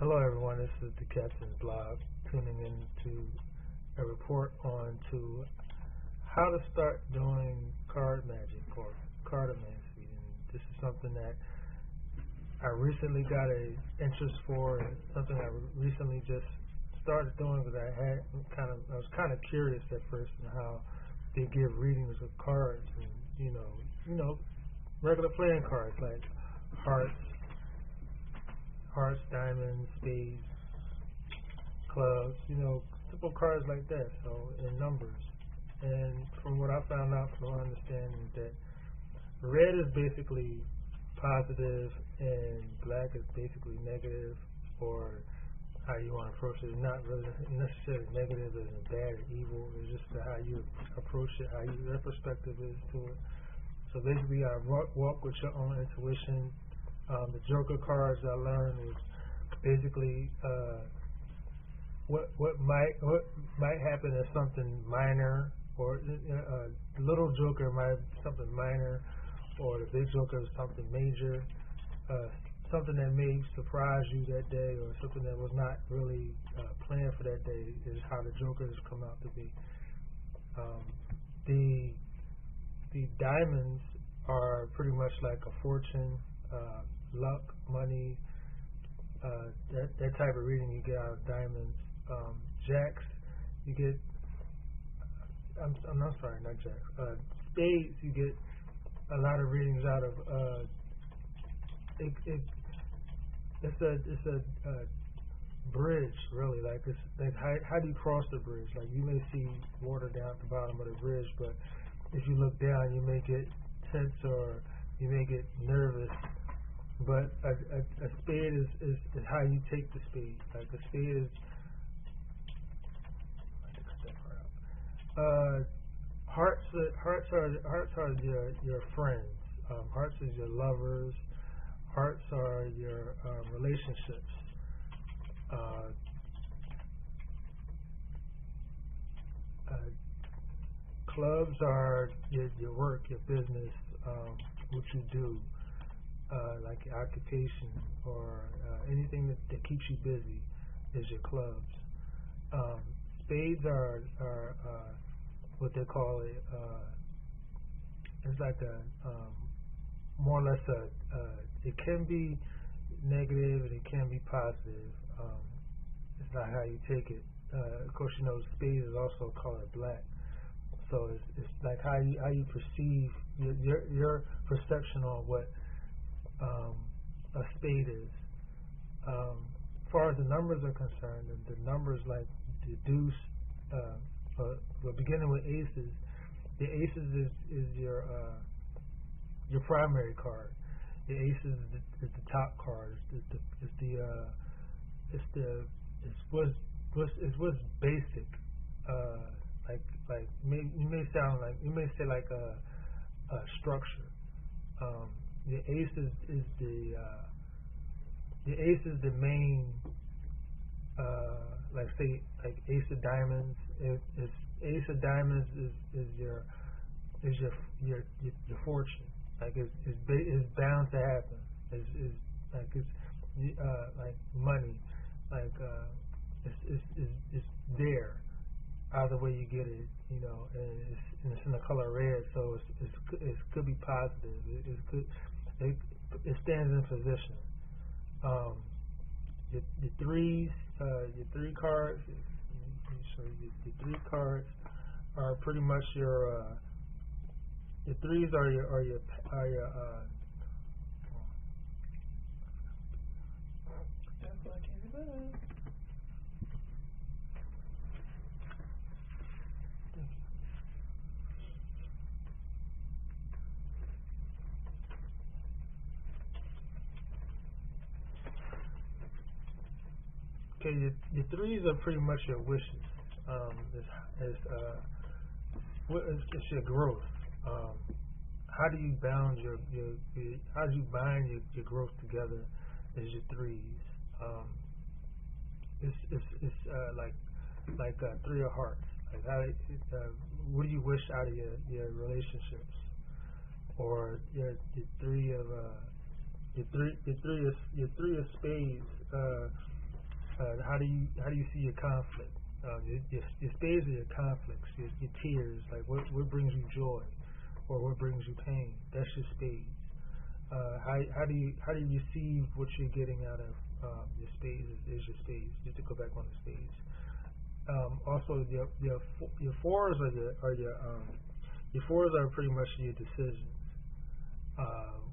Hello everyone, this is the Captain's Blog, tuning in to a report on to how to start doing card magic or cardomancy. And this is something that I recently got an interest for, and something I recently just started doing because I was kind of curious at first in how they give readings of cards, and regular playing cards like hearts, diamonds, spades, clubs, simple cards like that, so in numbers. And from what I found out from my understanding, that red is basically positive and black is basically negative, or how you want to approach it. It's not really necessarily negative as in bad or evil. It's just how you approach it, how your perspective is to it. So basically, I walk with your own intuition. The Joker cards I learned is basically what might happen is something minor, or the little Joker might be something minor, or the big Joker is something major, something that may surprise you that day, or something that was not really planned for that day is how the Jokers come out to be. The diamonds are pretty much like a fortune, luck, money, that type of reading you get out of diamonds. Jacks, you get. I'm not sorry, not jacks. Spades, you get a lot of readings out of. It's a bridge, really. Like it's like how do you cross the bridge? Like you may see water down at the bottom of the bridge, but if you look down, you may get tense or you may get nervous. But a spade is how you take the spade. Like a spade is. Hearts are your friends. Hearts is your lovers. Hearts are your relationships. Clubs are your work, your business, what you do. Like your occupation or anything that keeps you busy is your clubs. Spades are what they call it. It's like a more or less it can be negative and it can be positive. It's not how you take it. Of course, spades is also colored black. So it's like how you perceive your perception on what a spade is. As far as the numbers are concerned, the numbers like the deuce, but beginning with aces, the aces is your primary card. The aces is the top card. It's what's basic. You may say like a structure. The ace is the main, like ace of diamonds. If ace of diamonds is your fortune, like it's bound to happen. It's like money, like it's there. Either way you get it, and it's in the color red, so it could be positive. It stands in position. Your threes, your three cards. Let me show you. Your three cards are pretty much your threes are your your threes are pretty much your wishes. It's your growth. How do you bind your growth together? Is your threes. It's like three of hearts. Like what do you wish out of your relationships? Or your three of spades. How do you see your conflict? Your spades are your conflicts, your tears. Like what brings you joy, or what brings you pain? That's your spades. How do you receive what you're getting out of your spades? Is your spades? Just to go back on the spades. Also, your fours your fours are pretty much your decisions.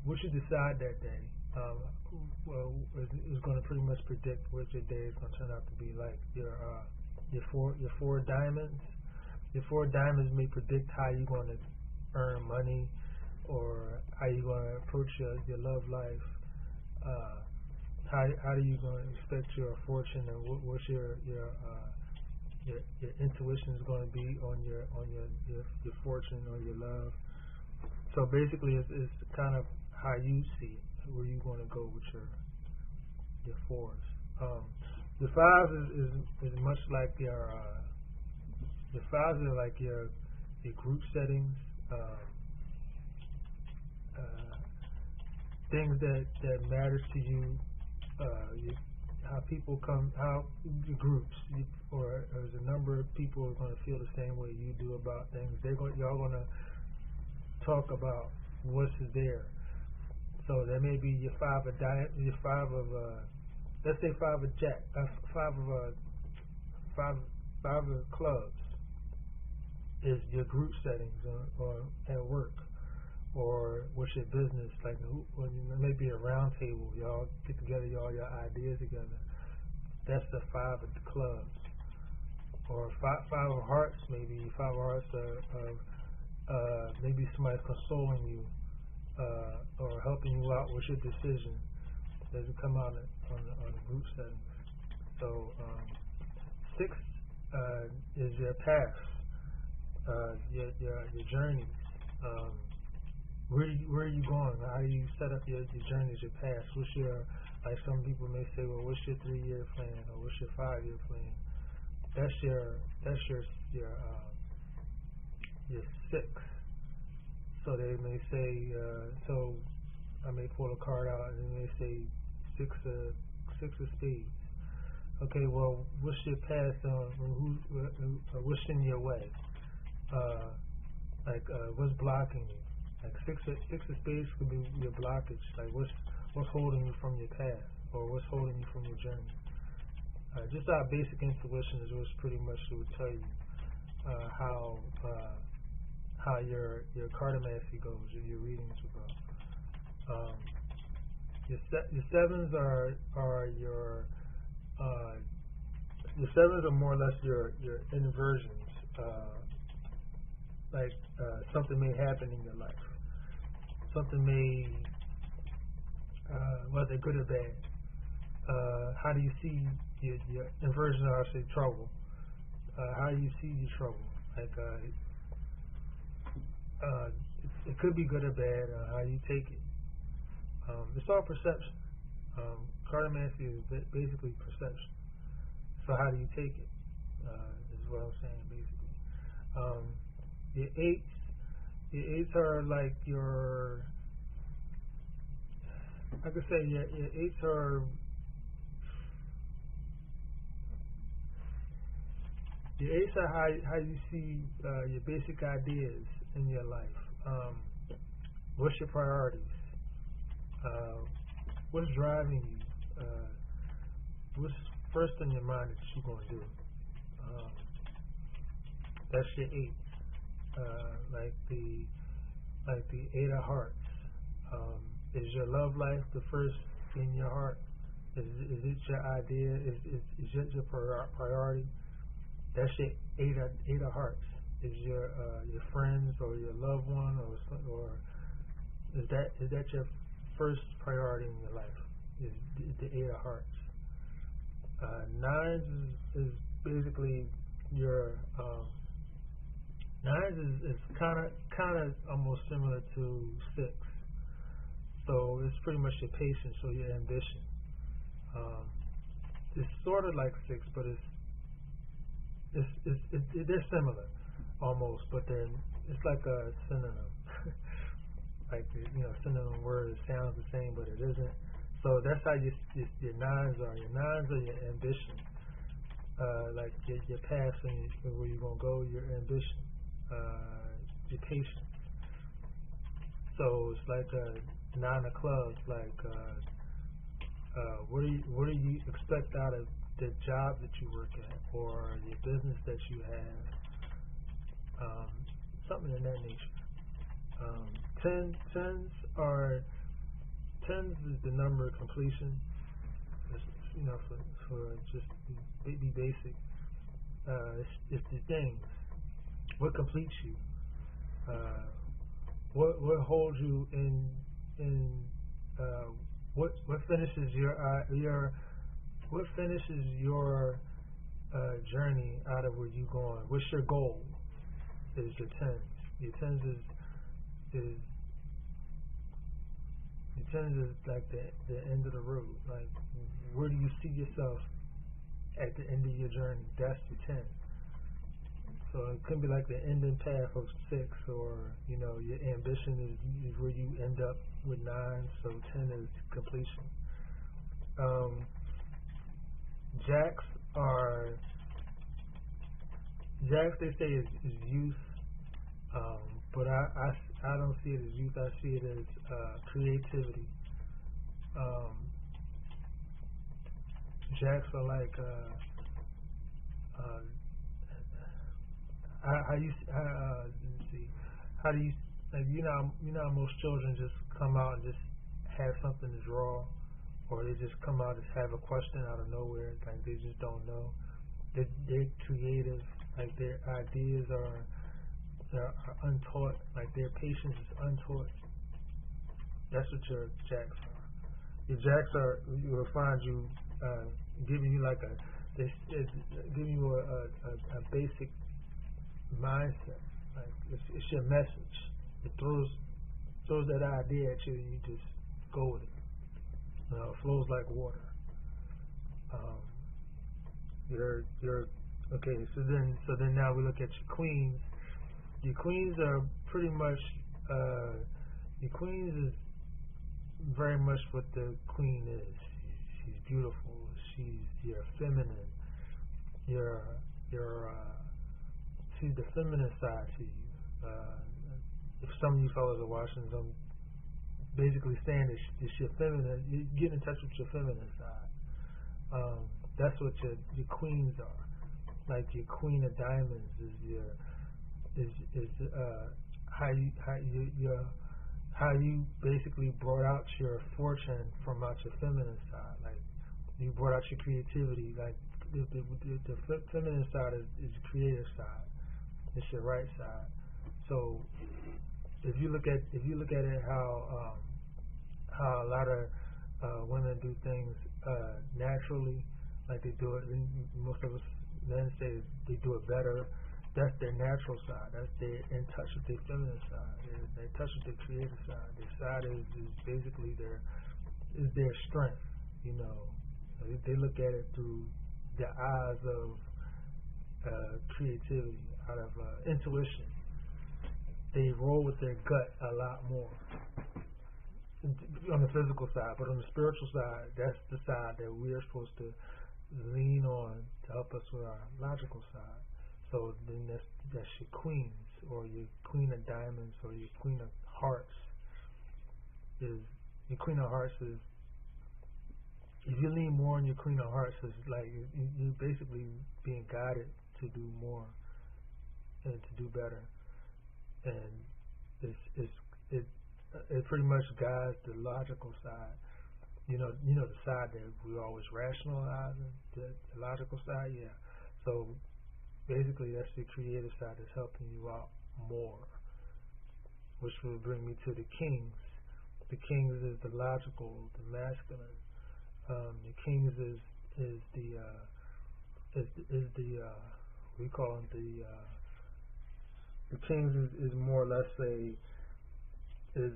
What you decide that day, is going to pretty much predict what your day is going to turn out to be like. Your four diamonds. Your four diamonds may predict how you're going to earn money, or how you're going to approach your love life. How do you going to expect your fortune, and what's your intuition is going to be on your fortune or your love. So basically, it's kind of how you see it, where you want to go with your fours. The fives is much like your fives are like your group settings, things that matters to you, how people come, how the groups, or there's a number of people who are going to feel the same way you do about things. Y'all going to talk about what's there. So there may be your five of let's say five of jack, five of clubs is your group settings, or at work, or what's your business, like maybe a round table, y'all get together, y'all your ideas together. That's the five of the clubs. Or five of hearts, maybe five of hearts of maybe somebody's consoling you, or helping you out with your decision. Doesn't come out on the group setting. So six is your path, your journeys. Where are you going? How do you set up your journeys, your path? What's your, like some people may say, well, what's your 3-year plan, or what's your 5-year plan? That's your six. So they may say, so I may pull a card out and they may say six of spades. Okay, well, what's your path on? What's in your way? What's blocking you? Like six of spades could be your blockage. Like what's holding you from your path, or what's holding you from your journey. Just our basic intuition is what's pretty much it would tell you how your cardomancy goes, or your readings will go. Your sevens are your sevens are more or less your inversions. Something may happen in your life. Something may, whether good or bad. How do you see your inversion? I say trouble. How do you see your trouble? It could be good or bad. How you take it. It's all perception. Cardomancy is basically perception. So how do you take it? Is what I'm saying basically. Your eights are like your, I could say your eights are, your eights are how you see your basic ideas in your life. What's your priorities? What's driving you? What's first in your mind that you're going to do? That's your eight. Like the eight of hearts. Is your love life the first in your heart? Is it your idea? Is it your priority? That's your eight of hearts. Is your friends or your loved one, or is that your first priority in your life? Is the eight of hearts. Nines is basically your nines is kind of almost similar to six. So it's pretty much your patience or your ambition. It's sort of like six, but they're similar almost, but then it's like a synonym. Like synonym word, it sounds the same, but it isn't. So that's how your nines are. Your nines are your ambition, like your path and where you're gonna go. Your ambition, your patience. So it's like a 9 of clubs. Like what do you expect out of the job that you work at or the business that you have? Something in that nature. Tens is the number of completion. It's, for just be basic. It's the things. What completes you? What holds you in what finishes what finishes your journey out of where you going? What's your goal? Is your tens. Your tens is like the end of the road. Like, where do you see yourself at the end of your journey? That's the 10. So it could be like the ending path of 6, or your ambition is where you end up with 9. So 10 is completion. Jacks they say is youth, but I don't see it as youth. I see it as creativity. Jacks are like let me see. How do you like how most children just come out and just have something to draw, or they just come out and have a question out of nowhere, like they just don't know. They're creative, like their ideas are untaught, like their patience is untaught. That's what your jacks are. Your jacks will find you giving you like giving you a basic mindset. Like it's your message. It throws that idea at you, and you just go with it. It flows like water. You're okay. So then now we look at your queens. Your queens are pretty much your queens is very much what the queen is. She's beautiful. You're feminine. She's the feminine side to you. If some of you fellas are watching, I'm basically saying it's your feminine. You get in touch with your feminine side. That's what your queens are. Like your queen of diamonds is how you basically brought out your fortune from out your feminine side. Like you brought out your creativity. Like the feminine side is the creative side. It's your right side. So if you look at it how a lot of women do things naturally, like they do it, and most of us men say they do it better. That's their natural side. That's their in touch with their feminine side. They're in touch with their creative side. Their side is basically their strength. They look at it through the eyes of creativity, out of intuition. They roll with their gut a lot more on the physical side, but on the spiritual side, that's the side that we are supposed to lean on to help us with our logical side. So then that's your queens, or your queen of diamonds, or your queen of hearts. Your queen of hearts is, if you lean more on your queen of hearts, it's like you're basically being guided to do more and to do better, and it pretty much guides the logical side. The side that we always rationalizing, the logical side, yeah. So basically, that's the creative side that's helping you out more, which will bring me to the kings. The kings is the logical, the masculine. The kings is the we call them the kings is more or less is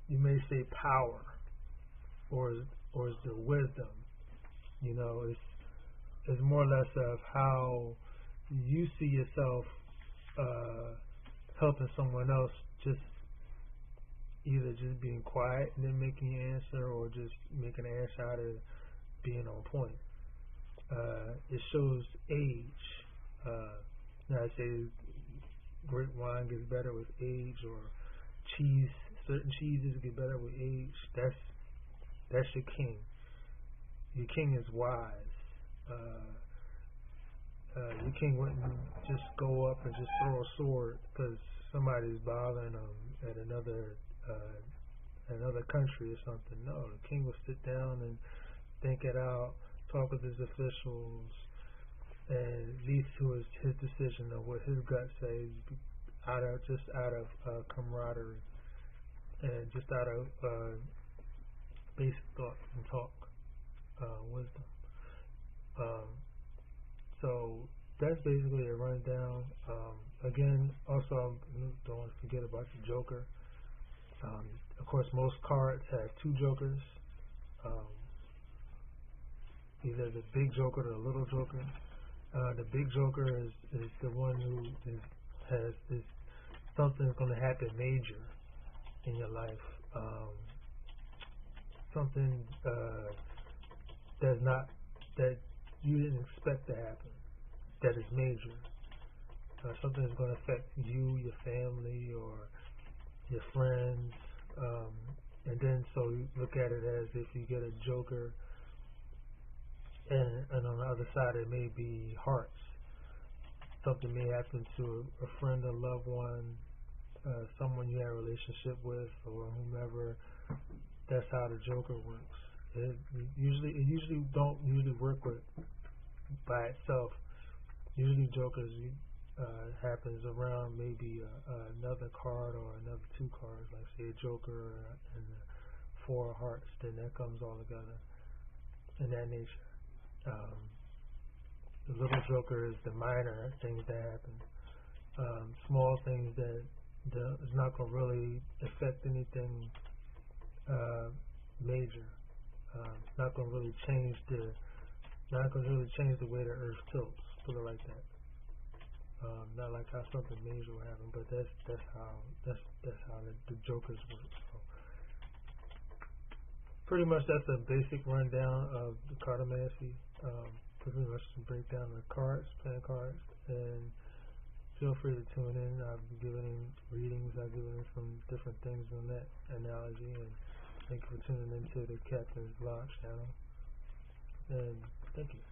you may say power, or is the wisdom. It's more or less of how you see yourself helping someone else, just either just being quiet and then making your answer, or just making an answer out of being on point. It shows age. Now I say great wine gets better with age, or certain cheeses get better with age. That's your king. Your king is wise. Your king wouldn't just go up and just throw a sword because somebody's bothering him at another country or something. No, the king will sit down and think it out, talk with his officials, and lead to his decision of what his gut says, out of camaraderie and just out of basic thought and talk, wisdom. So that's basically a rundown. Again, also, don't want to forget about the Joker. Of course, most cards have two Jokers, either the big Joker or the little Joker. The big Joker is the one who has this something's going to happen major in your life. Something that you didn't expect to happen, that is major. Something that's going to affect you, your family, or your friends. And then so you look at it as if you get a Joker, and on the other side it may be hearts. Something may happen to a friend, a loved one, someone you have a relationship with, or whomever. That's how the Joker works. It usually don't work by itself. Usually Jokers happens around maybe another card or another two cards, like say a Joker and four hearts. Then that comes all together in that nature. The little Joker is the minor things that happen, small things that is not going to really affect anything major. Not going to really change the way the Earth tilts. Put it like that. Not like how something major will happen, but that's how the Jokers work. So pretty much that's a basic rundown of the Cardomancy. Pretty much to break down the cards, playing cards, and feel free to tune in. I've given readings. I've given some different things on that analogy, and thank you for tuning into the Captain's Launch channel. And thank you.